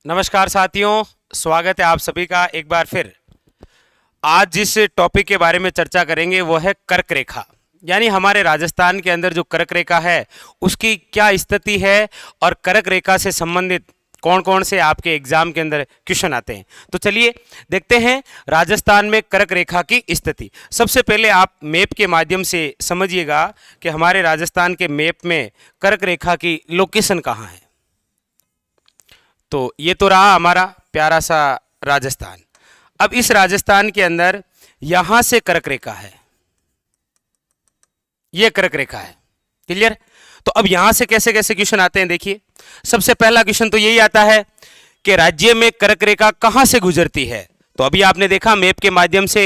नमस्कार साथियों, स्वागत है आप सभी का एक बार फिर। आज जिस टॉपिक के बारे में चर्चा करेंगे वो है कर्क रेखा, यानी हमारे राजस्थान के अंदर जो कर्क रेखा है उसकी क्या स्थिति है और कर्क रेखा से संबंधित कौन कौन से आपके एग्जाम के अंदर क्वेश्चन आते हैं। तो चलिए देखते हैं राजस्थान में कर्क रेखा की स्थिति। सबसे पहले आप मैप के माध्यम से समझिएगा कि हमारे राजस्थान के मैप में कर्क रेखा की लोकेशन कहाँ है। तो ये तो रहा हमारा प्यारा सा राजस्थान। अब इस राजस्थान के अंदर यहां से कर्क रेखा है, ये कर्क रेखा है। क्लियर? तो अब यहां से कैसे कैसे क्वेश्चन आते हैं देखिए। सबसे पहला क्वेश्चन तो यही आता है कि राज्य में कर्क रेखा कहां से गुजरती है। तो अभी आपने देखा मैप के माध्यम से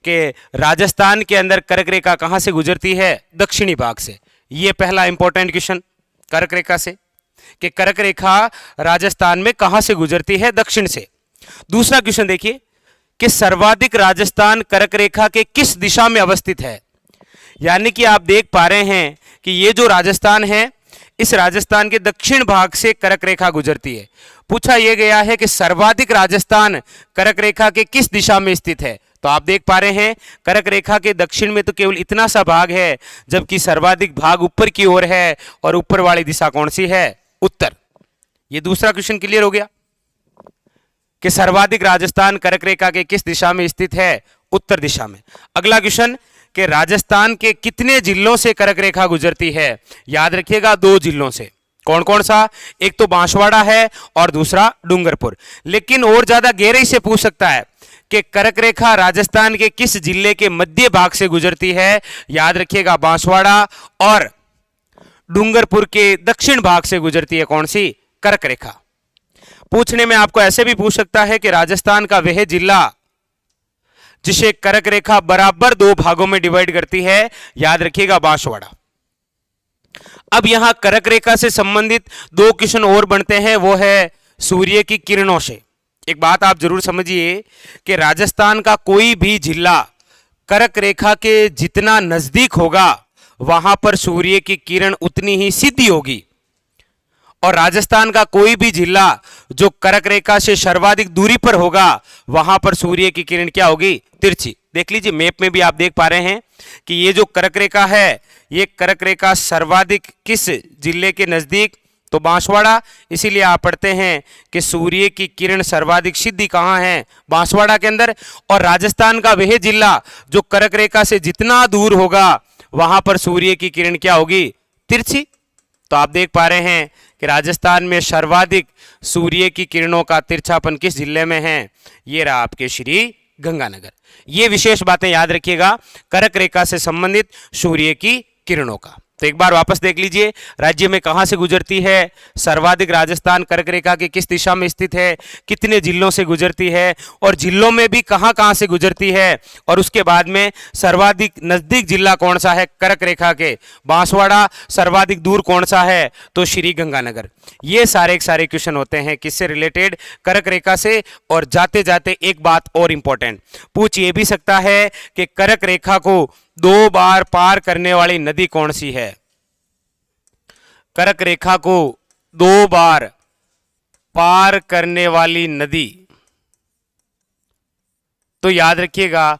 कि राजस्थान के अंदर कर्क रेखा कहां से गुजरती है, दक्षिणी भाग से। ये पहला इंपॉर्टेंट क्वेश्चन कर्क रेखा से कि कर्क रेखा राजस्थान में कहां से गुजरती है, दक्षिण से। दूसरा क्वेश्चन देखिए कि सर्वाधिक राजस्थान कर्क रेखा के किस दिशा में अवस्थित है। यानी कि आप देख पा रहे हैं कि ये जो राजस्थान है, इस राजस्थान के दक्षिण भाग से कर्क रेखा गुजरती है। पूछा यह गया है कि सर्वाधिक राजस्थान कर्क रेखा के किस दिशा में स्थित है। तो आप देख पा रहे हैं कर्क रेखा के दक्षिण में तो केवल इतना सा भाग है, जबकि सर्वाधिक भाग ऊपर की ओर है और ऊपर वाली दिशा कौन सी है, उत्तर। ये दूसरा क्वेश्चन क्लियर हो गया कि सर्वाधिक राजस्थान कर्क रेखा के किस दिशा में स्थित है, उत्तर दिशा में। अगला क्वेश्चन कि राजस्थान के कितने जिलों से कर्क रेखा गुजरती है। याद रखिएगा 2 जिलों से। कौन कौन सा? एक तो बांसवाड़ा है और दूसरा डूंगरपुर। लेकिन और ज्यादा गहराई से पूछ सकता है कि कर्क रेखा राजस्थान के किस जिले के मध्य भाग से गुजरती है। याद रखिएगा बांसवाड़ा और डूंगरपुर के दक्षिण भाग से गुजरती है कौन सी, कर्क रेखा। पूछने में आपको ऐसे भी पूछ सकता है कि राजस्थान का वह जिला जिसे कर्क रेखा बराबर 2 भागों में डिवाइड करती है। याद रखिएगा बांसवाड़ा। अब यहां कर्क रेखा से संबंधित 2 क्वेश्चन और बनते हैं, वो है सूर्य की किरणों से। एक बात आप जरूर समझिए कि राजस्थान का कोई भी जिला कर्क रेखा के जितना नजदीक होगा वहां पर सूर्य की किरण उतनी ही सीधी होगी, और राजस्थान का कोई भी जिला जो कर्क रेखा से सर्वाधिक दूरी पर होगा वहां पर सूर्य की किरण क्या होगी, तिरछी। देख लीजिए मैप में भी आप देख पा रहे हैं कि ये जो कर्क रेखा है, ये कर्क रेखा सर्वाधिक किस जिले के नजदीक, तो बांसवाड़ा। इसीलिए आप पढ़ते हैं कि सूर्य की किरण सर्वाधिक सीधी कहां है, बांसवाड़ा के अंदर। और राजस्थान का वह जिला जो कर्क रेखा से जितना दूर होगा वहां पर सूर्य की किरण क्या होगी, तिरछी। तो आप देख पा रहे हैं कि राजस्थान में सर्वाधिक सूर्य की किरणों का तिरछापन किस जिले में है, ये रहा आपके श्री गंगानगर। ये विशेष बातें याद रखिएगा कर्क रेखा से संबंधित सूर्य की किरणों का। तो एक बार वापस देख लीजिए, राज्य में कहां से गुजरती है, सर्वाधिक राजस्थान कर्क रेखा की किस दिशा में स्थित है, कितने जिलों से गुजरती है, और जिलों में भी कहां कहां से गुजरती है, और उसके बाद में सर्वाधिक नजदीक जिला कौन सा है कर्क रेखा के, बांसवाड़ा। सर्वाधिक दूर कौन सा है, तो श्री गंगानगर। ये सारे क्वेश्चन होते हैं किससे रिलेटेड, कर्क रेखा से। और जाते जाते एक बात और इंपॉर्टेंट पूछ ये भी सकता है कि कर्क रेखा को 2 बार पार करने वाली नदी कौन सी है। कर्क रेखा को 2 बार पार करने वाली नदी, तो याद रखिएगा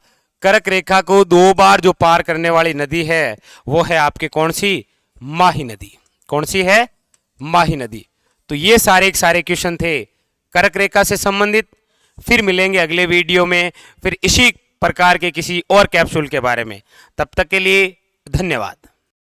कर्क रेखा को 2 बार जो पार करने वाली नदी है वो है आपके कौन सी, माही नदी। कौन सी है, माही नदी। तो ये सारे क्वेश्चन थे कर्क रेखा से संबंधित। फिर मिलेंगे अगले वीडियो में फिर इसी प्रकार के किसी और कैप्सूल के बारे में। तब तक के लिए धन्यवाद।